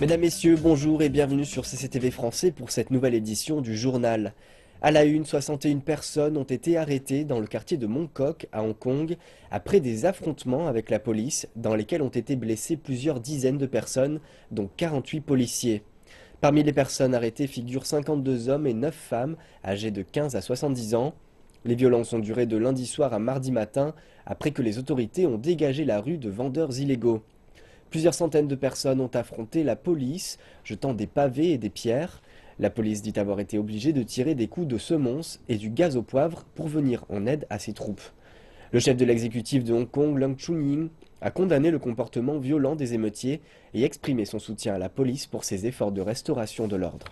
Mesdames, Messieurs, bonjour et bienvenue sur CCTV Français pour cette nouvelle édition du journal. À la une, 61 personnes ont été arrêtées dans le quartier de Mongkok à Hong Kong après des affrontements avec la police dans lesquels ont été blessés plusieurs dizaines de personnes, dont 48 policiers. Parmi les personnes arrêtées figurent 52 hommes et 9 femmes âgés de 15 à 70 ans. Les violences ont duré de lundi soir à mardi matin après que les autorités ont dégagé la rue de vendeurs illégaux. Plusieurs centaines de personnes ont affronté la police, jetant des pavés et des pierres. La police dit avoir été obligée de tirer des coups de semonce et du gaz au poivre pour venir en aide à ses troupes. Le chef de l'exécutif de Hong Kong, Leung Chun-ying, a condamné le comportement violent des émeutiers et exprimé son soutien à la police pour ses efforts de restauration de l'ordre.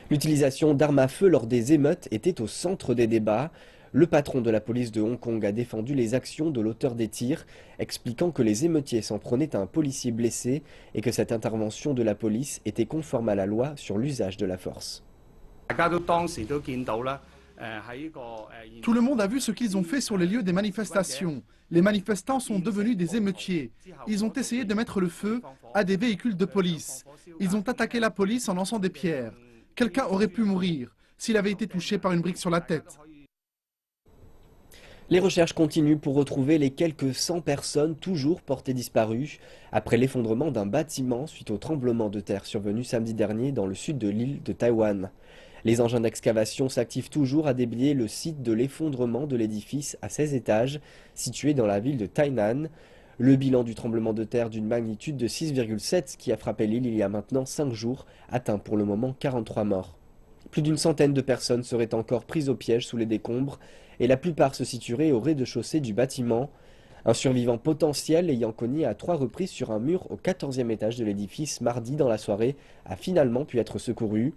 L'utilisation d'armes à feu lors des émeutes était au centre des débats. Le patron de la police de Hong Kong a défendu les actions de l'auteur des tirs, expliquant que les émeutiers s'en prenaient à un policier blessé et que cette intervention de la police était conforme à la loi sur l'usage de la force. Tout le monde a vu ce qu'ils ont fait sur les lieux des manifestations. Les manifestants sont devenus des émeutiers. Ils ont essayé de mettre le feu à des véhicules de police. Ils ont attaqué la police en lançant des pierres. Quelqu'un aurait pu mourir s'il avait été touché par une brique sur la tête. Les recherches continuent pour retrouver les quelques 100 personnes toujours portées disparues après l'effondrement d'un bâtiment suite au tremblement de terre survenu samedi dernier dans le sud de l'île de Taïwan. Les engins d'excavation s'activent toujours à déblayer le site de l'effondrement de l'édifice à 16 étages situé dans la ville de Tainan. Le bilan du tremblement de terre d'une magnitude de 6,7 qui a frappé l'île il y a maintenant 5 jours atteint pour le moment 43 morts. Plus d'une centaine de personnes seraient encore prises au piège sous les décombres et la plupart se situeraient au rez-de-chaussée du bâtiment. Un survivant potentiel ayant cogné à 3 reprises sur un mur au 14e étage de l'édifice mardi dans la soirée a finalement pu être secouru.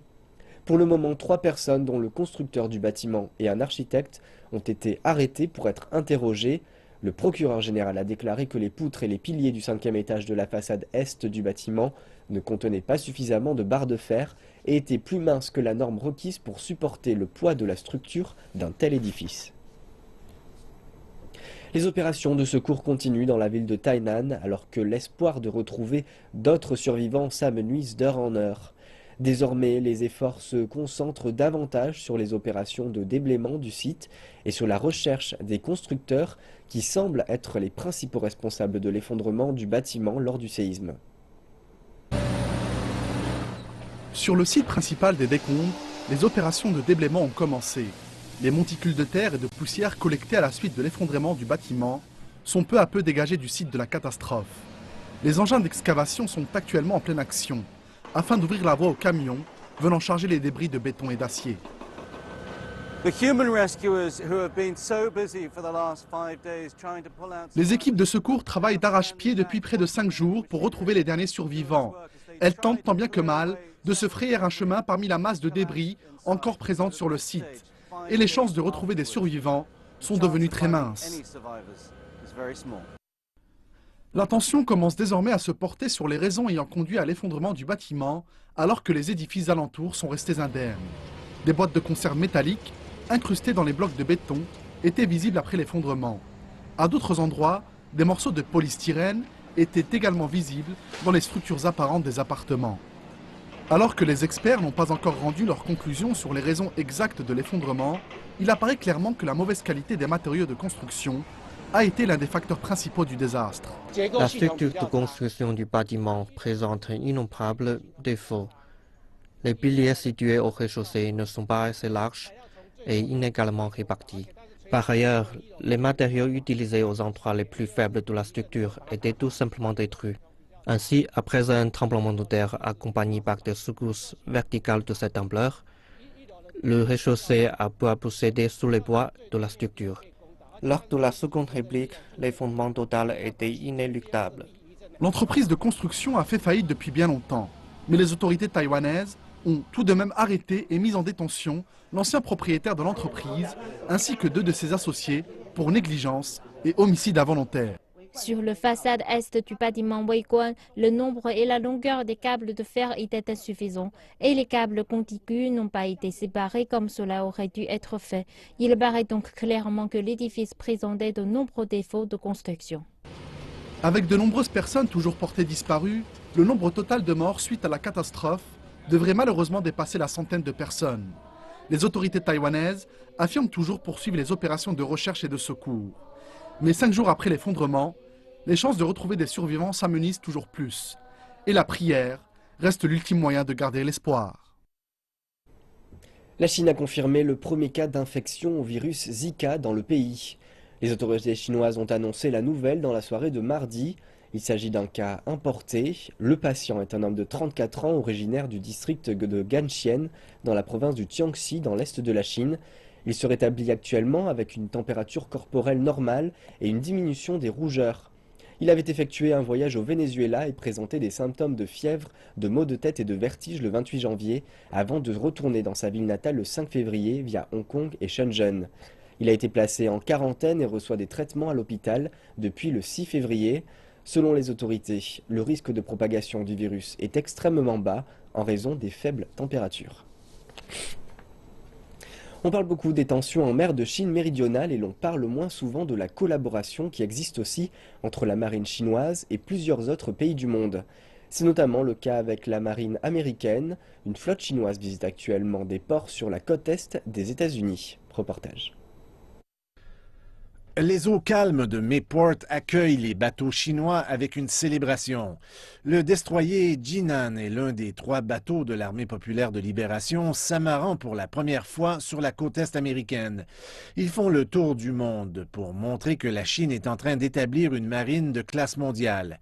Pour le moment, 3 personnes, dont le constructeur du bâtiment et un architecte, ont été arrêtées pour être interrogées. Le procureur général a déclaré que les poutres et les piliers du 5e étage de la façade est du bâtiment ne contenaient pas suffisamment de barres de fer et étaient plus minces que la norme requise pour supporter le poids de la structure d'un tel édifice. Les opérations de secours continuent dans la ville de Tainan alors que l'espoir de retrouver d'autres survivants s'amenuise d'heure en heure. Désormais, les efforts se concentrent davantage sur les opérations de déblaiement du site et sur la recherche des constructeurs qui semblent être les principaux responsables de l'effondrement du bâtiment lors du séisme. Sur le site principal des décombres, les opérations de déblaiement ont commencé. Les monticules de terre et de poussière collectés à la suite de l'effondrement du bâtiment sont peu à peu dégagés du site de la catastrophe. Les engins d'excavation sont actuellement en pleine action, afin d'ouvrir la voie aux camions venant charger les débris de béton et d'acier. Les équipes de secours travaillent d'arrache-pied depuis près de 5 jours pour retrouver les derniers survivants. Elles tentent tant bien que mal de se frayer un chemin parmi la masse de débris encore présente sur le site. Et les chances de retrouver des survivants sont devenues très minces. L'attention commence désormais à se porter sur les raisons ayant conduit à l'effondrement du bâtiment, alors que les édifices alentours sont restés indemnes. Des boîtes de conserve métalliques, incrustées dans les blocs de béton, étaient visibles après l'effondrement. À d'autres endroits, des morceaux de polystyrène étaient également visibles dans les structures apparentes des appartements. Alors que les experts n'ont pas encore rendu leurs conclusions sur les raisons exactes de l'effondrement, il apparaît clairement que la mauvaise qualité des matériaux de construction a été l'un des facteurs principaux du désastre. La structure de construction du bâtiment présente d'innombrables défauts. Les piliers situés au rez-de-chaussée ne sont pas assez larges et inégalement répartis. Par ailleurs, les matériaux utilisés aux endroits les plus faibles de la structure étaient tout simplement détruits. Ainsi, après un tremblement de terre accompagné par des secousses verticales de cette ampleur, le rez-de-chaussée a peu à peu céder sous les poids de la structure. Lors de la seconde réplique, l'effondrement total était inéluctable. L'entreprise de construction a fait faillite depuis bien longtemps, mais les autorités taïwanaises ont tout de même arrêté et mis en détention l'ancien propriétaire de l'entreprise ainsi que 2 de ses associés pour négligence et homicide involontaire. Sur la façade est du bâtiment Weiguan, le nombre et la longueur des câbles de fer étaient insuffisants et les câbles contigus n'ont pas été séparés comme cela aurait dû être fait. Il paraît donc clairement que l'édifice présentait de nombreux défauts de construction. Avec de nombreuses personnes toujours portées disparues, le nombre total de morts suite à la catastrophe devrait malheureusement dépasser la centaine de personnes. Les autorités taïwanaises affirment toujours poursuivre les opérations de recherche et de secours. Mais 5 jours après l'effondrement, les chances de retrouver des survivants s'amenuisent toujours plus. Et la prière reste l'ultime moyen de garder l'espoir. La Chine a confirmé le premier cas d'infection au virus Zika dans le pays. Les autorités chinoises ont annoncé la nouvelle dans la soirée de mardi. Il s'agit d'un cas importé. Le patient est un homme de 34 ans originaire du district de Ganxian, dans la province du Jiangxi, dans l'est de la Chine. Il se rétablit actuellement avec une température corporelle normale et une diminution des rougeurs. Il avait effectué un voyage au Venezuela et présentait des symptômes de fièvre, de maux de tête et de vertige le 28 janvier, avant de retourner dans sa ville natale le 5 février via Hong Kong et Shenzhen. Il a été placé en quarantaine et reçoit des traitements à l'hôpital depuis le 6 février. Selon les autorités, le risque de propagation du virus est extrêmement bas en raison des faibles températures. On parle beaucoup des tensions en mer de Chine méridionale et l'on parle moins souvent de la collaboration qui existe aussi entre la marine chinoise et plusieurs autres pays du monde. C'est notamment le cas avec la marine américaine. Une flotte chinoise visite actuellement des ports sur la côte est des États-Unis. Reportage. Les eaux calmes de Mayport accueillent les bateaux chinois avec une célébration. Le destroyer Jinan est l'un des 3 bateaux de l'Armée populaire de libération s'amarrant pour la première fois sur la côte est américaine. Ils font le tour du monde pour montrer que la Chine est en train d'établir une marine de classe mondiale.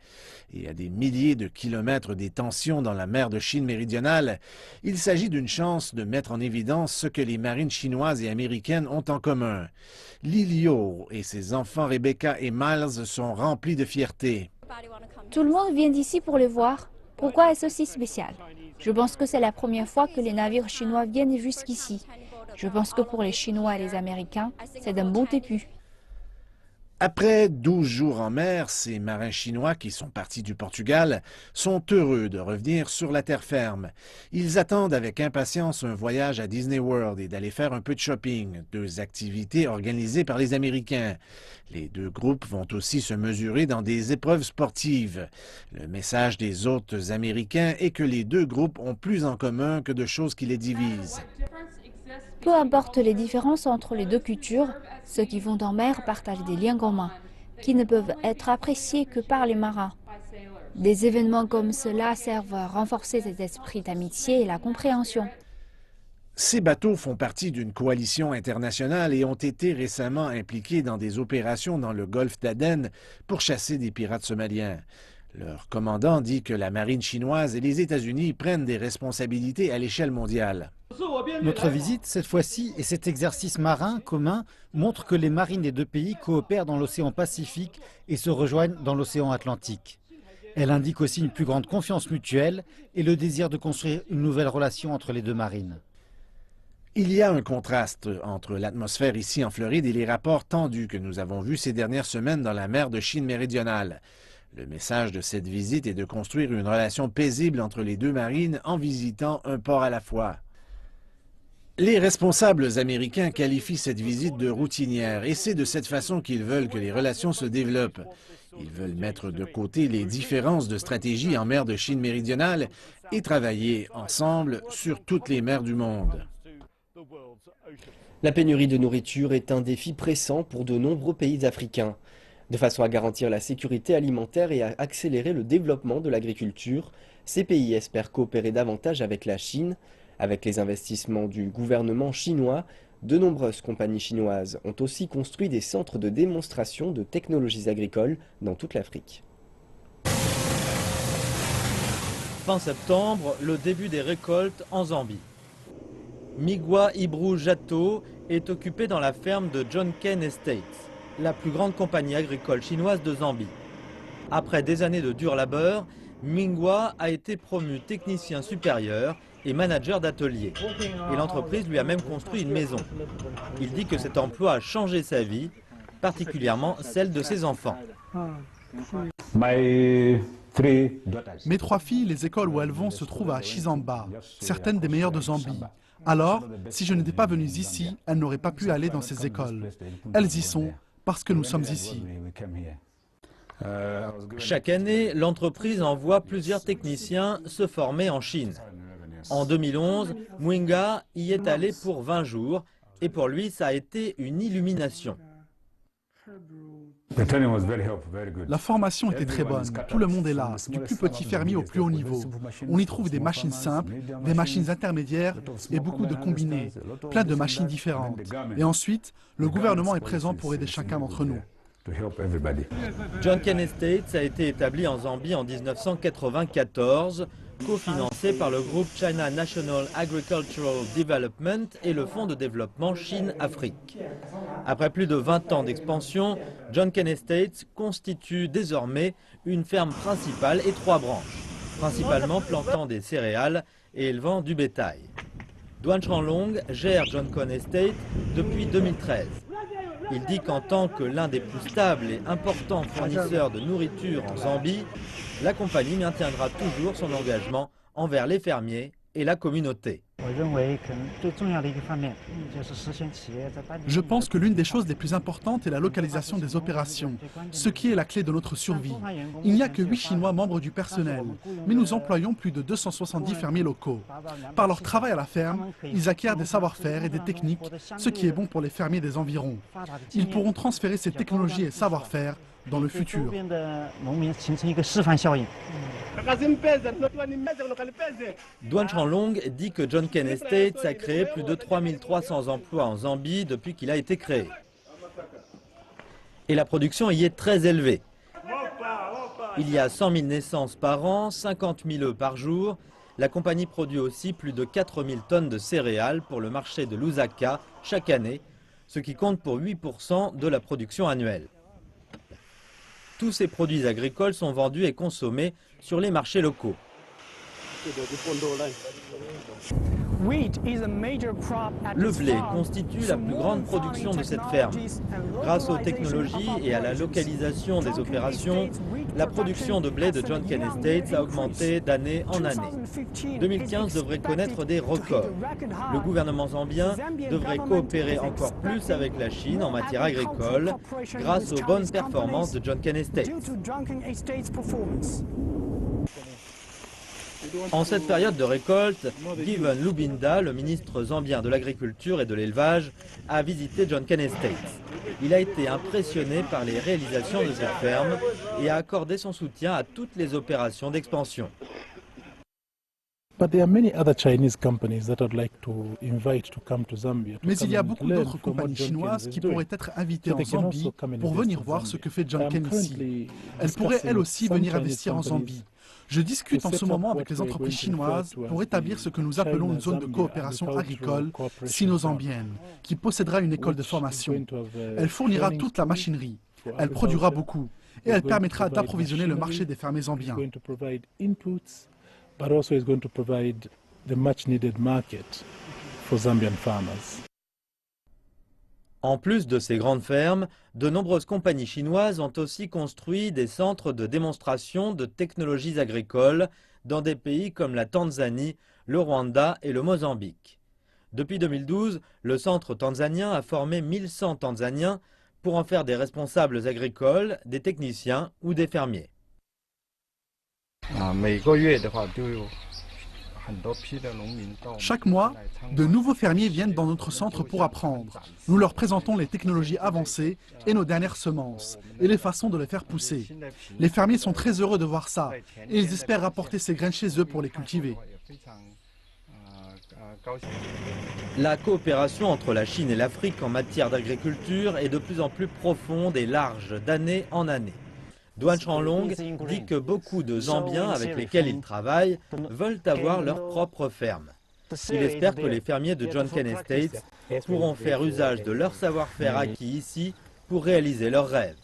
Et à des milliers de kilomètres des tensions dans la mer de Chine méridionale, il s'agit d'une chance de mettre en évidence ce que les marines chinoises et américaines ont en commun. Li Liu et ses enfants Rebecca et Miles sont remplis de fierté. Tout le monde vient d'ici pour le voir. Pourquoi est-ce aussi spécial? Je pense que c'est la première fois que les navires chinois viennent jusqu'ici. Je pense que pour les Chinois et les Américains, c'est d'un bon début. Après 12 jours en mer, ces marins chinois qui sont partis du Portugal sont heureux de revenir sur la terre ferme. Ils attendent avec impatience un voyage à Disney World et d'aller faire un peu de shopping, 2 activités organisées par les Américains. Les 2 groupes vont aussi se mesurer dans des épreuves sportives. Le message des hôtes américains est que les 2 groupes ont plus en commun que de choses qui les divisent. Peu importe les différences entre les 2 cultures, ceux qui vont en mer partagent des liens communs, qui ne peuvent être appréciés que par les marins. Des événements comme cela servent à renforcer cet esprit d'amitié et la compréhension. Ces bateaux font partie d'une coalition internationale et ont été récemment impliqués dans des opérations dans le golfe d'Aden pour chasser des pirates somaliens. Leur commandant dit que la marine chinoise et les États-Unis prennent des responsabilités à l'échelle mondiale. Notre visite, cette fois-ci, et cet exercice marin commun montrent que les marines des 2 pays coopèrent dans l'océan Pacifique et se rejoignent dans l'océan Atlantique. Elle indique aussi une plus grande confiance mutuelle et le désir de construire une nouvelle relation entre les 2 marines. Il y a un contraste entre l'atmosphère ici en Floride et les rapports tendus que nous avons vus ces dernières semaines dans la mer de Chine méridionale. Le message de cette visite est de construire une relation paisible entre les 2 marines en visitant un port à la fois. Les responsables américains qualifient cette visite de routinière et c'est de cette façon qu'ils veulent que les relations se développent. Ils veulent mettre de côté les différences de stratégie en mer de Chine méridionale et travailler ensemble sur toutes les mers du monde. La pénurie de nourriture est un défi pressant pour de nombreux pays africains. De façon à garantir la sécurité alimentaire et à accélérer le développement de l'agriculture, ces pays espèrent coopérer davantage avec la Chine. Avec les investissements du gouvernement chinois, de nombreuses compagnies chinoises ont aussi construit des centres de démonstration de technologies agricoles dans toute l'Afrique. Fin septembre, le début des récoltes en Zambie. Migwa Ibru Jato est occupé dans la ferme de John Kane Estates, la plus grande compagnie agricole chinoise de Zambie. Après des années de dur labeur, Mingwa a été promu technicien supérieur et manager d'atelier. Et l'entreprise lui a même construit une maison. Il dit que cet emploi a changé sa vie, particulièrement celle de ses enfants. Mes 3 filles, les écoles où elles vont se trouvent à Chizamba, certaines des meilleures de Zambie. Alors, si je n'étais pas venu ici, elles n'auraient pas pu aller dans ces écoles. Elles y sont parce que nous sommes ici. Chaque année, l'entreprise envoie plusieurs techniciens se former en Chine. En 2011, Mwenga y est allé pour 20 jours et pour lui, ça a été une illumination. La formation était très bonne, tout le monde est là, du plus petit fermier au plus haut niveau. On y trouve des machines simples, des machines intermédiaires et beaucoup de combinés, plein de machines différentes. Et ensuite, le gouvernement est présent pour aider chacun d'entre nous. John Ken Estates a été établi en Zambie en 1994, cofinancé par le groupe China National Agricultural Development et le Fonds de développement Chine-Afrique. Après plus de 20 ans d'expansion, John Ken Estates constitue désormais une ferme principale et 3 branches, principalement plantant des céréales et élevant du bétail. Duan Chanlong gère John Ken Estates depuis 2013. Il dit qu'en tant que l'un des plus stables et importants fournisseurs de nourriture en Zambie, la compagnie maintiendra toujours son engagement envers les fermiers et la communauté. Je pense que l'une des choses les plus importantes est la localisation des opérations, ce qui est la clé de notre survie. Il n'y a que 8 Chinois membres du personnel, mais nous employons plus de 270 fermiers locaux. Par leur travail à la ferme, ils acquièrent des savoir-faire et des techniques, ce qui est bon pour les fermiers des environs. Ils pourront transférer ces technologies et savoir-faire dans le futur. Duan Chanlong dit que John Ken Estates a créé plus de 3300 emplois en Zambie depuis qu'il a été créé. Et la production y est très élevée. Il y a 100 000 naissances par an, 50 000 œufs par jour. La compagnie produit aussi plus de 4 000 tonnes de céréales pour le marché de Lusaka chaque année, ce qui compte pour 8% de la production annuelle. Tous ces produits agricoles sont vendus et consommés sur les marchés locaux. Le blé constitue la plus grande production de cette ferme. Grâce aux technologies et à la localisation des opérations, la production de blé de John Ken Estates a augmenté d'année en année. 2015 devrait connaître des records. Le gouvernement zambien devrait coopérer encore plus avec la Chine en matière agricole grâce aux bonnes performances de John Ken Estates. En cette période de récolte, Given Lubinda, le ministre zambien de l'Agriculture et de l'Élevage, a visité John Ken Estates. Il a été impressionné par les réalisations de cette ferme et a accordé son soutien à toutes les opérations d'expansion. Mais il y a beaucoup d'autres compagnies chinoises qui pourraient être invitées en Zambie pour venir voir ce que fait John Ken ici. Elles pourraient elles aussi venir investir en Zambie. Je discute en ce moment avec les entreprises chinoises pour établir ce que nous appelons une zone de coopération agricole sino-zambienne, qui possédera une école de formation. Elle fournira toute la machinerie, elle produira beaucoup et elle permettra d'approvisionner le marché des fermiers zambiens. But also is going to provide the much needed market for Zambian farmers. En plus de ces grandes fermes, de nombreuses compagnies chinoises ont aussi construit des centres de démonstration de technologies agricoles dans des pays comme la Tanzanie, le Rwanda et le Mozambique. Depuis 2012, le centre tanzanien a formé 1100 Tanzaniens pour en faire des responsables agricoles, des techniciens ou des fermiers. Chaque mois, de nouveaux fermiers viennent dans notre centre pour apprendre. Nous leur présentons les technologies avancées et nos dernières semences et les façons de les faire pousser. Les fermiers sont très heureux de voir ça et ils espèrent rapporter ces graines chez eux pour les cultiver. La coopération entre la Chine et l'Afrique en matière d'agriculture est de plus en plus profonde et large d'année en année. Duan Chanlong dit que beaucoup de Zambiens avec lesquels il travaille veulent avoir leur propre ferme. Il espère que les fermiers de John Ken Estates pourront faire usage de leur savoir-faire acquis ici pour réaliser leurs rêves.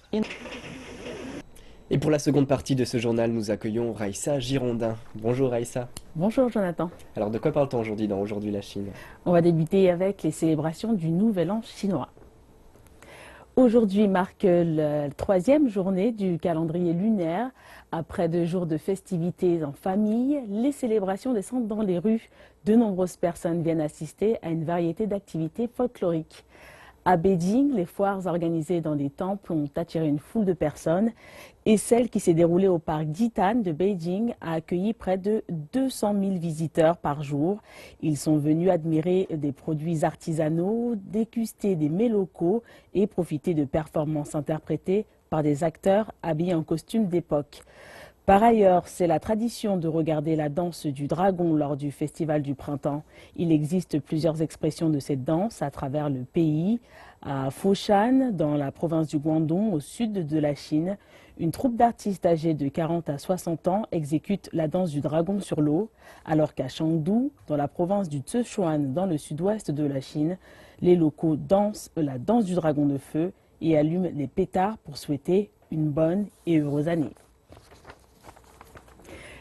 Et pour la seconde partie de ce journal, nous accueillons Raïssa Girondin. Bonjour Raïssa. Bonjour Jonathan. Alors de quoi parle-t-on aujourd'hui dans Aujourd'hui la Chine? On va débuter avec les célébrations du Nouvel An chinois. Aujourd'hui marque la 3e journée du calendrier lunaire. Après 2 jours de festivités en famille, les célébrations descendent dans les rues. De nombreuses personnes viennent assister à une variété d'activités folkloriques. À Beijing, les foires organisées dans des temples ont attiré une foule de personnes et celle qui s'est déroulée au parc Jitan de Beijing a accueilli près de 200 000 visiteurs par jour. Ils sont venus admirer des produits artisanaux, déguster des mets locaux et profiter de performances interprétées par des acteurs habillés en costumes d'époque. Par ailleurs, c'est la tradition de regarder la danse du dragon lors du festival du printemps. Il existe plusieurs expressions de cette danse à travers le pays. À Foshan, dans la province du Guangdong, au sud de la Chine, une troupe d'artistes âgés de 40 à 60 ans exécute la danse du dragon sur l'eau, alors qu'à Chengdu, dans la province du Sichuan, dans le sud-ouest de la Chine, les locaux dansent la danse du dragon de feu et allument des pétards pour souhaiter une bonne et heureuse année.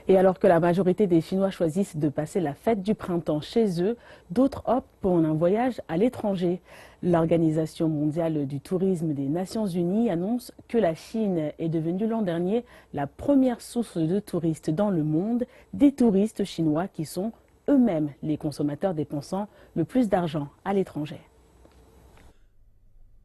Et alors que la majorité des Chinois choisissent de passer la fête du printemps chez eux, d'autres optent pour un voyage à l'étranger. L'Organisation mondiale du tourisme des Nations Unies annonce que la Chine est devenue l'an dernier la première source de touristes dans le monde, des touristes chinois qui sont eux-mêmes les consommateurs dépensant le plus d'argent à l'étranger.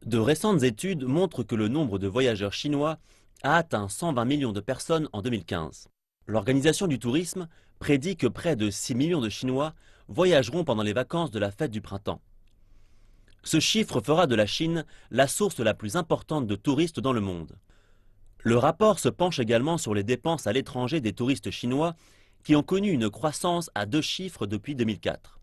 De récentes études montrent que le nombre de voyageurs chinois a atteint 120 millions de personnes en 2015. L'Organisation du tourisme prédit que près de 6 millions de Chinois voyageront pendant les vacances de la fête du printemps. Ce chiffre fera de la Chine la source la plus importante de touristes dans le monde. Le rapport se penche également sur les dépenses à l'étranger des touristes chinois qui ont connu une croissance à 2 chiffres depuis 2004.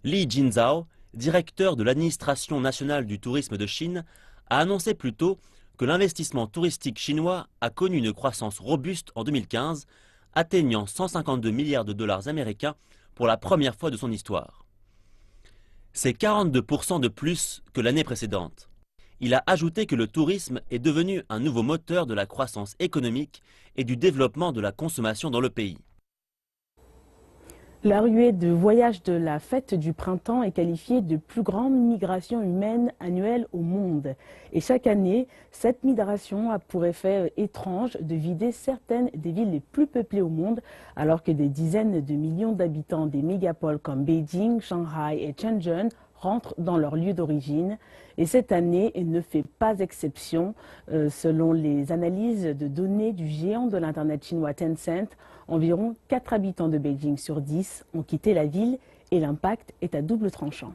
Li Jinzhao, directeur de l'administration nationale du tourisme de Chine, a annoncé plus tôt que l'investissement touristique chinois a connu une croissance robuste en 2015, atteignant 152 milliards de dollars américains pour la première fois de son histoire. C'est 42% de plus que l'année précédente. Il a ajouté que le tourisme est devenu un nouveau moteur de la croissance économique et du développement de la consommation dans le pays. La ruée de voyage de la fête du printemps est qualifiée de plus grande migration humaine annuelle au monde. Et chaque année, cette migration a pour effet étrange de vider certaines des villes les plus peuplées au monde, alors que des dizaines de millions d'habitants des mégapoles comme Beijing, Shanghai et Shenzhen rentrent dans leur lieu d'origine. Et cette année ne fait pas exception. Selon les analyses de données du géant de l'Internet chinois Tencent, environ 4 habitants de Beijing sur 10 ont quitté la ville et l'impact est à double tranchant.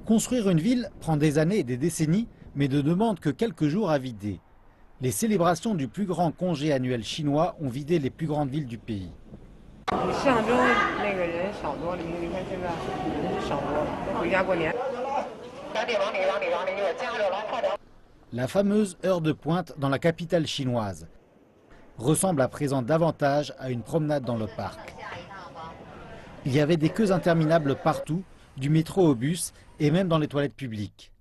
Construire une ville prend des années et des décennies, mais ne demande que quelques jours à vider. Les célébrations du plus grand congé annuel chinois ont vidé les plus grandes villes du pays. La fameuse heure de pointe dans la capitale chinoise ressemble à présent davantage à une promenade dans le parc. Il y avait des queues interminables partout, du métro au bus et même dans les toilettes publiques.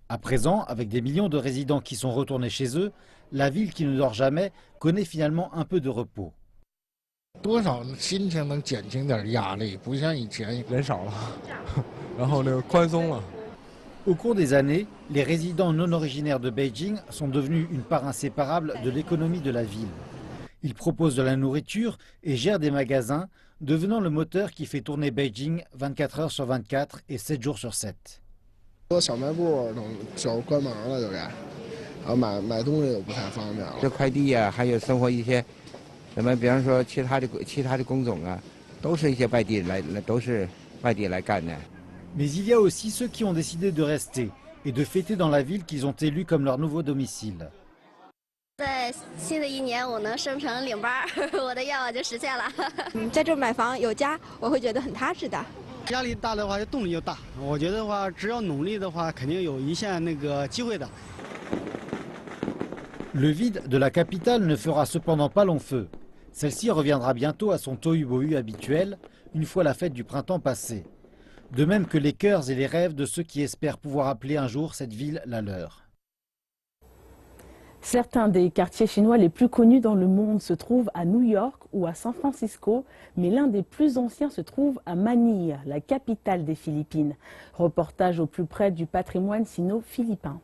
À présent, avec des millions de résidents qui sont retournés chez eux, la ville qui ne dort jamais connaît finalement un peu de repos. Au cours des années, les résidents non originaires de Beijing sont devenus une part inséparable de l'économie de la ville. Ils proposent de la nourriture et gèrent des magasins, devenant le moteur qui fait tourner Beijing 24 heures sur 24 et 7 jours sur 7. Mais il y a aussi ceux qui ont décidé de rester et de fêter dans la ville qu'ils ont élue comme leur nouveau domicile. Le vide de la capitale ne fera cependant pas long feu. Celle-ci reviendra bientôt à son tohu-bohu habituel, une fois la fête du printemps passée. De même que les cœurs et les rêves de ceux qui espèrent pouvoir appeler un jour cette ville la leur. Certains des quartiers chinois les plus connus dans le monde se trouvent à New York ou à San Francisco, mais l'un des plus anciens se trouve à Manille, la capitale des Philippines. Reportage au plus près du patrimoine sino-philippin.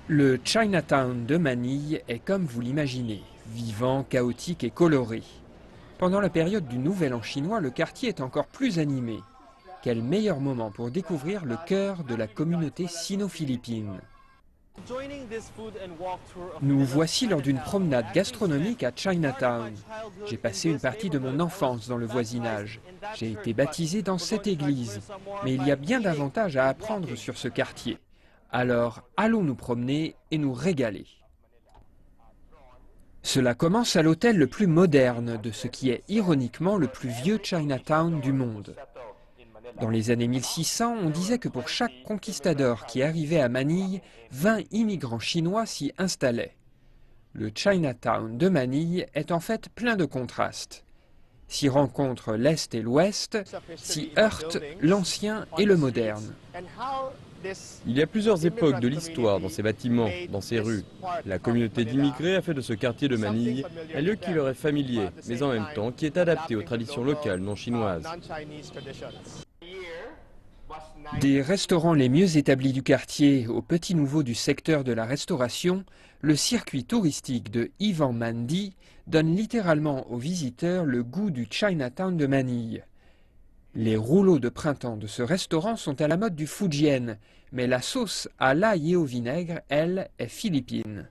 Le Chinatown de Manille est comme vous l'imaginez, vivant, chaotique et coloré. Pendant la période du Nouvel An chinois, le quartier est encore plus animé. Quel meilleur moment pour découvrir le cœur de la communauté sino-philippine. Nous voici lors d'une promenade gastronomique à Chinatown. J'ai passé une partie de mon enfance dans le voisinage. J'ai été baptisé dans cette église. Mais il y a bien davantage à apprendre sur ce quartier. Alors, allons nous promener et nous régaler. Cela commence à l'hôtel le plus moderne de ce qui est ironiquement le plus vieux Chinatown du monde. Dans les années 1600, on disait que pour chaque conquistador qui arrivait à Manille, 20 immigrants chinois s'y installaient. Le Chinatown de Manille est en fait plein de contrastes. S'y rencontrent l'Est et l'Ouest, s'y heurtent l'ancien et le moderne. Il y a plusieurs époques de l'histoire dans ces bâtiments, dans ces rues. La communauté d'immigrés a fait de ce quartier de Manille un lieu qui leur est familier, mais en même temps qui est adapté aux traditions locales non chinoises. Des restaurants les mieux établis du quartier au petit nouveau du secteur de la restauration, le circuit touristique de Ivan Mandi donne littéralement aux visiteurs le goût du Chinatown de Manille. Les rouleaux de printemps de ce restaurant sont à la mode du Fujian, mais la sauce à l'ail et au vinaigre, elle, est philippine.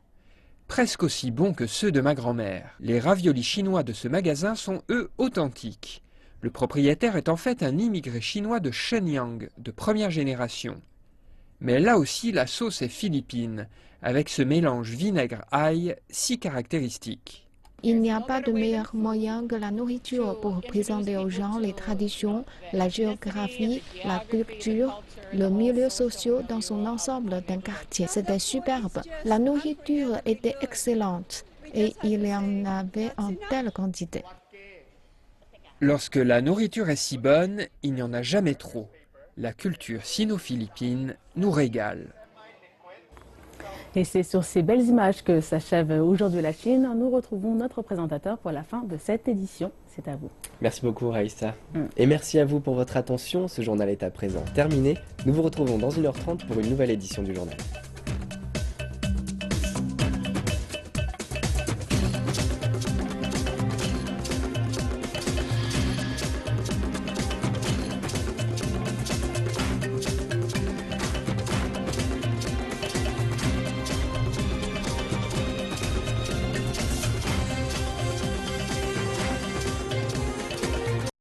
Presque aussi bons que ceux de ma grand-mère. Les raviolis chinois de ce magasin sont, eux, authentiques. Le propriétaire est en fait un immigré chinois de Shenyang, de première génération. Mais là aussi, la sauce est philippine, avec ce mélange vinaigre-ail si caractéristique. Il n'y a pas de meilleur moyen que la nourriture pour présenter aux gens les traditions, la géographie, la culture, le milieu social dans son ensemble d'un quartier. C'était superbe. La nourriture était excellente et il y en avait en telle quantité. Lorsque la nourriture est si bonne, il n'y en a jamais trop. La culture sino-philippine nous régale. Et c'est sur ces belles images que s'achève aujourd'hui la Chine. Nous retrouvons notre présentateur pour la fin de cette édition. C'est à vous. Merci beaucoup Raïssa. Et merci à vous pour votre attention. Ce journal est à présent terminé. Nous vous retrouvons dans 1h30 pour une nouvelle édition du journal.